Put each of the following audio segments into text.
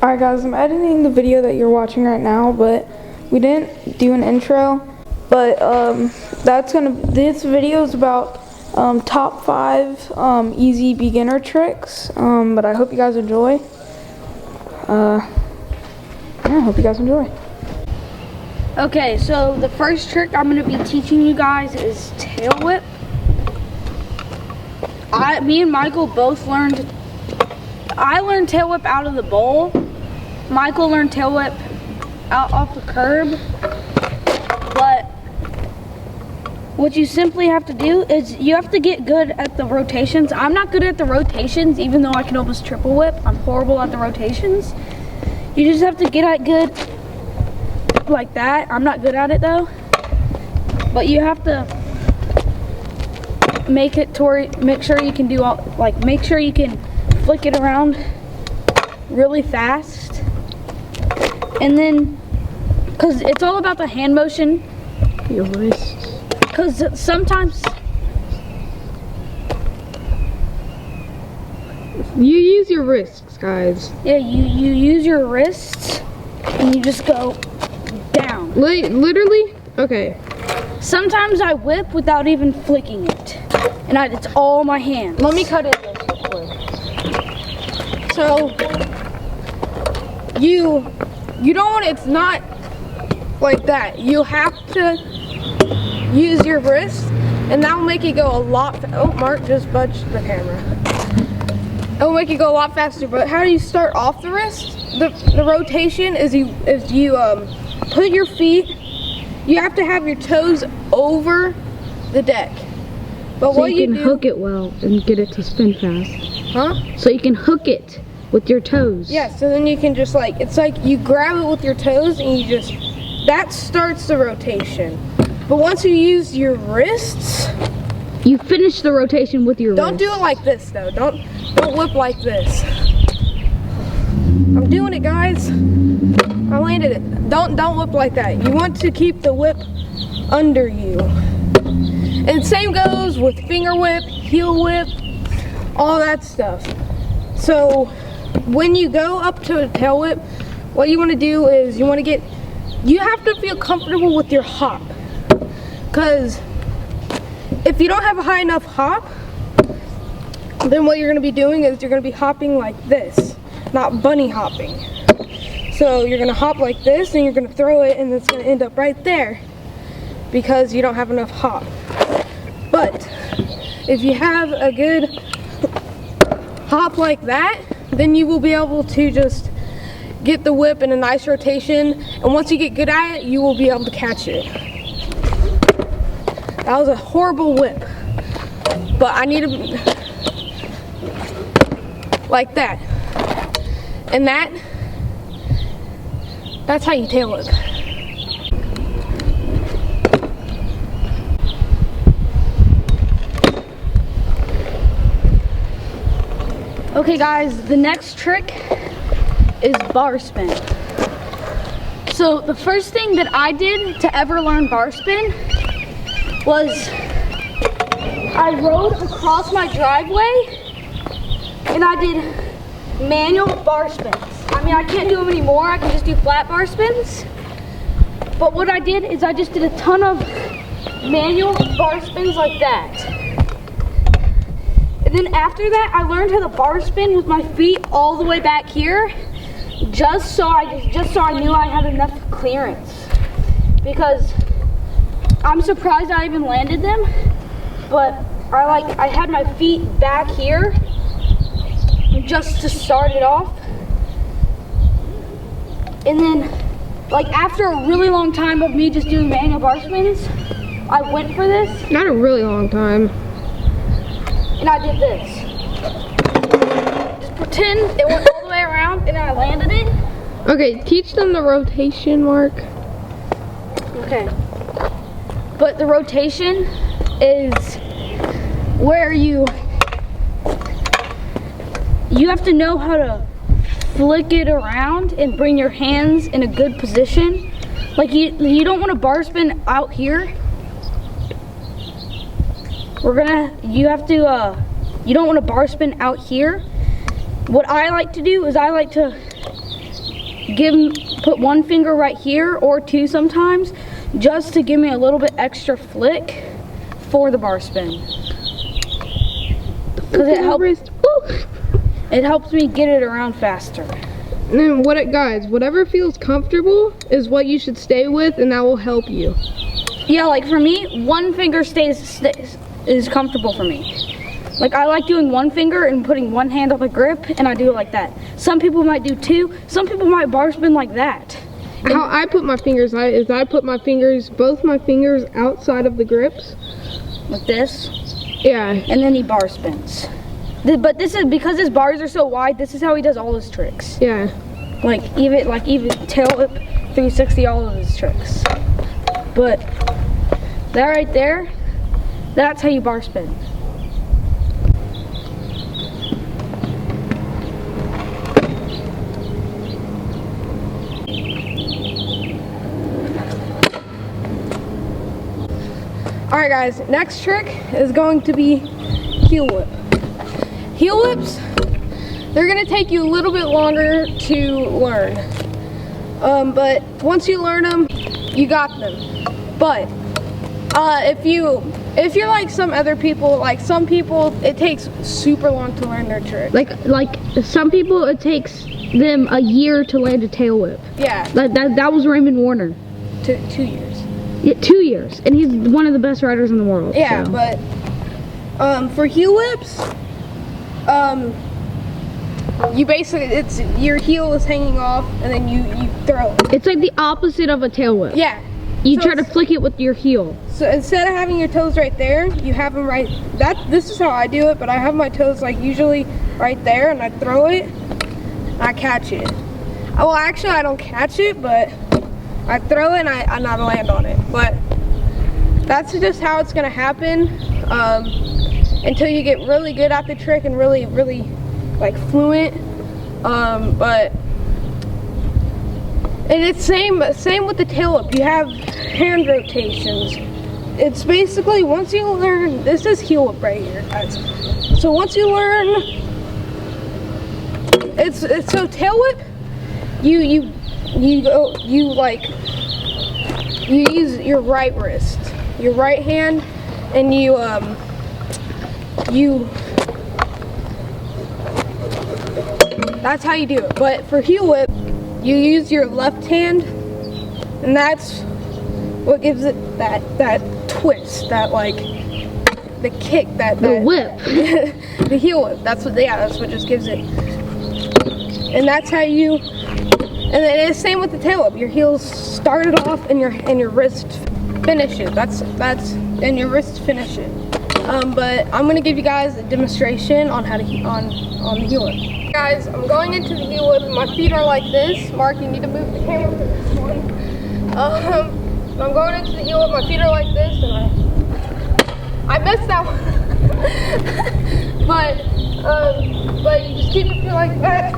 Alright guys, I'm editing the video that you're watching right now, but we didn't do an intro. But this video is about top 5 easy beginner tricks. But I hope you guys enjoy. Yeah, I hope you guys enjoy. Okay, so the first trick I'm going to be teaching you guys is tail whip. Me and Michael both learned. I learned tail whip out of the bowl. Michael learned tail whip out off the curb. But what you simply have to do is you have to get good at the rotations. I'm not good at the rotations, even though I can almost triple whip. I'm horrible at the rotations. You just have to get good like that. I'm not good at it though. But you have to make it to where, make sure you can do all, make sure you can flick it around really fast. And then, cause it's all about the hand motion. Your wrists. Cause sometimes you use your wrists, guys. Yeah, you use your wrists and you just go down. Literally? Okay. Sometimes I whip without even flicking it. And it's all my hands. Let me cut it this quick. So you don't want it's not like that. You have to use your wrist, and that will make it go a lot. Oh, Mark just budged the camera. It will make it go a lot faster. But how do you start off the wrist? The rotation is you put your feet. You have to have your toes over the deck. But so what you can hook it well and get it to spin fast. Huh? So you can hook it with your toes. Yeah, so then you can just it's like you grab it with your toes and you just, that starts the rotation. But once you use your wrists, you finish the rotation with your don't wrists. do it like this though. Don't whip like this. I'm doing it, guys. I landed it. Don't whip like that. You want to keep the whip under you. And same goes with finger whip, heel whip, all that stuff. So when you go up to a tail whip, what you want to do is you have to feel comfortable with your hop. Because if you don't have a high enough hop, then what you're going to be doing is you're going to be hopping like this, not bunny hopping. So you're going to hop like this and you're going to throw it and it's going to end up right there because you don't have enough hop. But if you have a good hop like that, then you will be able to just get the whip in a nice rotation, and once you get good at it, you will be able to catch it. That was a horrible whip, but I need to, like that, and that's how you tail whip. Okay guys, the next trick is bar spin. So the first thing that I did to ever learn bar spin was I rode across my driveway and I did manual bar spins. I mean, I can't do them anymore. I can just do flat bar spins. But what I did is I just did a ton of manual bar spins like that. And then after that, I learned how to bar spin with my feet all the way back here, just so I knew I had enough clearance. Because I'm surprised I even landed them, but I had my feet back here just to start it off. And then, after a really long time of me just doing manual bar spins, I went for this. Not a really long time. And I did this. Just pretend it went all the way around and I landed it. Okay, teach them the rotation, Mark. Okay. But the rotation is where you have to know how to flick it around and bring your hands in a good position. You don't want to bar spin out here. You don't want to bar spin out here. What I like to do is I like to put one finger right here or two sometimes, just to give me a little bit extra flick for the bar spin. Because it helps me get it around faster. And then guys, whatever feels comfortable is what you should stay with, and that will help you. Yeah, like for me, one finger is comfortable for me. Like I like doing one finger and putting one hand on the grip, and I do it like that. Some people might do two. Some people might bar spin like that. How I put my fingers is I put both my fingers outside of the grips. Like this. Yeah. And then he bar spins. But this is because his bars are so wide. This is how he does all his tricks. Yeah. Like even tail whip, 360, all of his tricks. But that right there, that's how you bar spin. Alright guys, next trick is going to be heel whip. Heel whips, they're going to take you a little bit longer to learn. But once you learn them, you got them. But if you're like some other people, like some people, it takes super long to learn their trick. Like some people, it takes them a year to land a tail whip. Yeah. That was Raymond Warner. 2 years. Yeah, 2 years, and he's one of the best riders in the world. Yeah, so. But for heel whips, you basically, it's your heel is hanging off, and then you throw it. It's like the opposite of a tail whip. Yeah. You So try to flick it with your heel. So instead of having your toes right there, you have them right. This is how I do it, but I have my toes like usually right there, and I throw it, and I catch it. Well, actually, I don't catch it, but I throw it and I not land on it. But that's just how it's gonna happen until you get really good at the trick and really like fluent. And it's same with the tail whip. You have hand rotations. It's basically once you learn, this is heel whip right here, guys. So once you learn, it's so tail whip. You use your right wrist, your right hand, and that's how you do it. But for heel whip, you use your left hand, and that's what gives it that twist, that like the kick, The whip. the heel whip. That's what just gives it. And that's how you. And then it's same with the tail whip. Your heels started off, and your wrist finish it. And your wrist finish it. But I'm gonna give you guys a demonstration on how to on the heel whip. Guys, I'm going into the heel whip. My feet are like this. Mark, you need to move the camera for this one. I'm going into the heel whip. My feet are like this, and I missed that one. But you just keep your feet like that,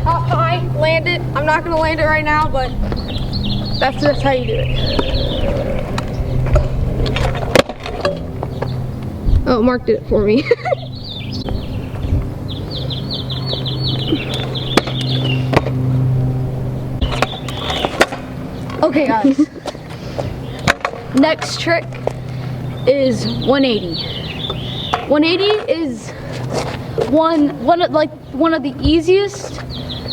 up high, land it. I'm not gonna land it right now, but that's just how you do it. Oh, Mark did it for me. Okay, guys. Next trick is 180. 180 is one of the easiest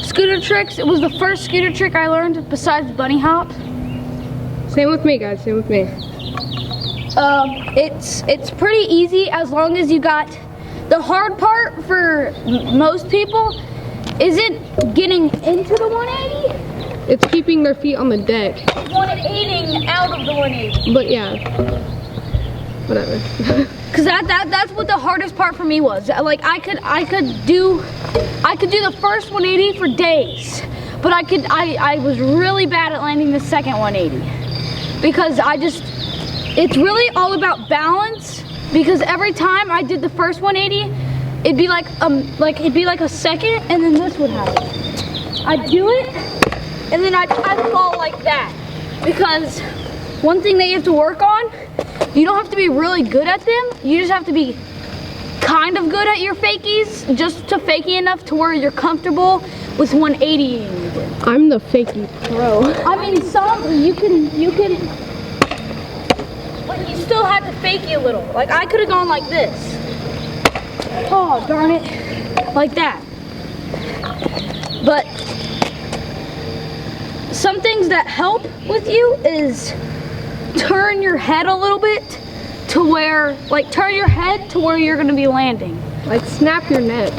scooter tricks. It was the first scooter trick I learned besides bunny hop. Same with me, guys. Same with me. It's pretty easy as long as you got. The hard part for most people isn't getting into the 180. It's keeping their feet on the deck. 180ing out of the 180. But yeah, whatever. Cause that's what the hardest part for me was. Like I could do the first 180 for days, but I was really bad at landing the second 180 because it's really all about balance. Because every time I did the first 180, it'd be like a second, and then this would happen. I'd do it, and then I'd fall like that. Because one thing that you have to work on, you don't have to be really good at them. You just have to be kind of good at your fakies, just to fakey enough to where you're comfortable with 180ing. I'm the fakey pro. I mean, you can, but you still had to fake it a little. Like I could have gone like this. Oh, darn it. Like that. But some things that help with you is turn your head a little bit to where, like turn your head to where you're gonna be landing. Like snap your neck.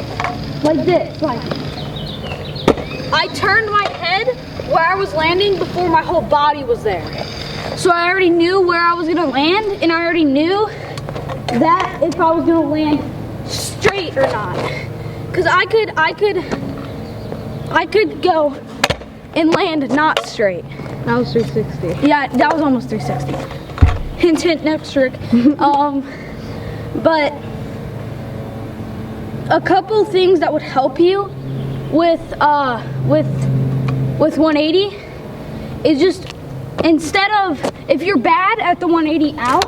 Like this, like. I turned my head where I was landing before my whole body was there. So I already knew where I was gonna land, and I already knew that if I was gonna land straight or not. Cause I could go and land not straight. That was 360. Yeah, that was almost 360. Hint, hint, next trick. But a couple things that would help you with 180 is just instead of, if you're bad at the 180 out,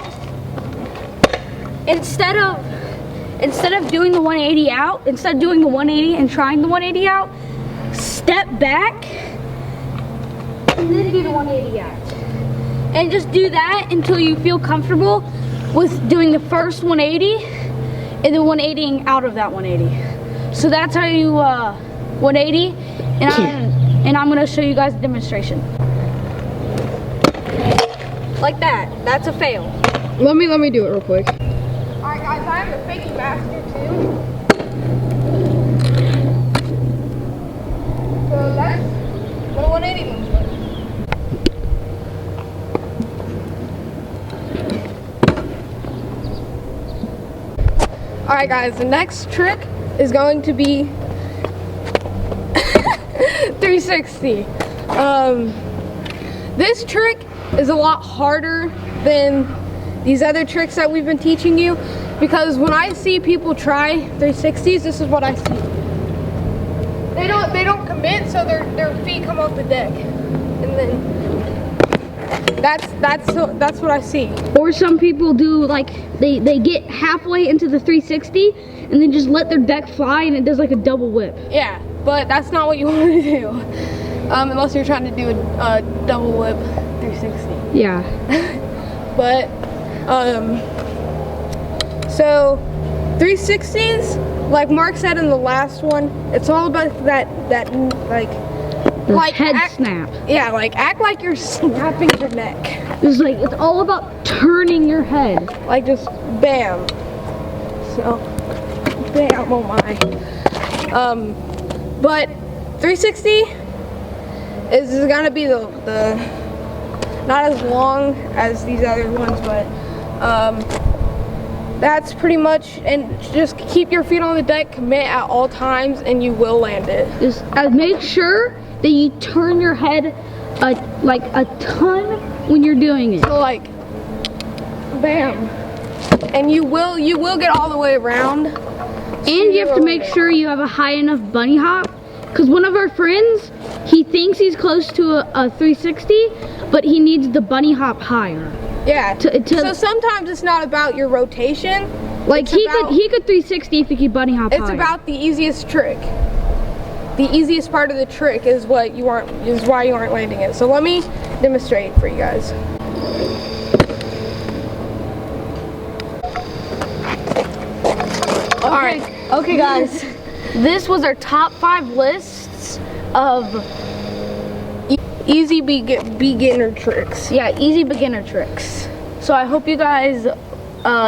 instead of doing the 180 out, instead of doing the 180 and trying the 180 out, step back and then do the 180 out. And just do that until you feel comfortable with doing the first 180 and then 180ing out of that 180. So that's how you 180, and I'm gonna show you guys a demonstration. Like that. That's a fail. Let me do it real quick. Alright guys, I am the faking master too. So that's what a 180 looks like. Alright guys, the next trick is going to be 360. This trick is a lot harder than these other tricks that we've been teaching you, because when I see people try 360s, this is what I see. They don't commit, so their feet come off the deck, and then that's what I see. Or some people do, like they get halfway into the 360 and then just let their deck fly and it does like a double whip. Yeah, but that's not what you want to do, unless you're trying to do a double whip 360. Yeah. But so 360s, like Mark said in the last one, it's all about that like head snap. Yeah, like act like you're snapping your neck. It's all about turning your head. Like just bam. So bam, oh my. But 360 is gonna be the not as long as these other ones, but that's pretty much, and just keep your feet on the deck, commit at all times, and you will land it. Just make sure that you turn your head like a ton when you're doing it. So like, bam, and you will get all the way around. And you have to make sure you have a high enough bunny hop, because one of our friends, he thinks he's close to a 360, but he needs the bunny hop higher. Yeah. So sometimes it's not about your rotation. Like he could 360 if he could bunny hop higher. It's about the easiest trick. The easiest part of the trick is why you aren't landing it. So let me demonstrate for you guys. Alright. Okay guys, this was our top 5 lists of easy beginner tricks. Yeah, easy beginner tricks. So I hope you guys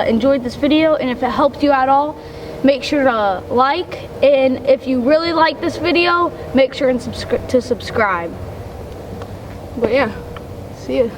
enjoyed this video, and if it helped you at all, make sure to like, and if you really like this video, make sure to subscribe. But yeah, see ya.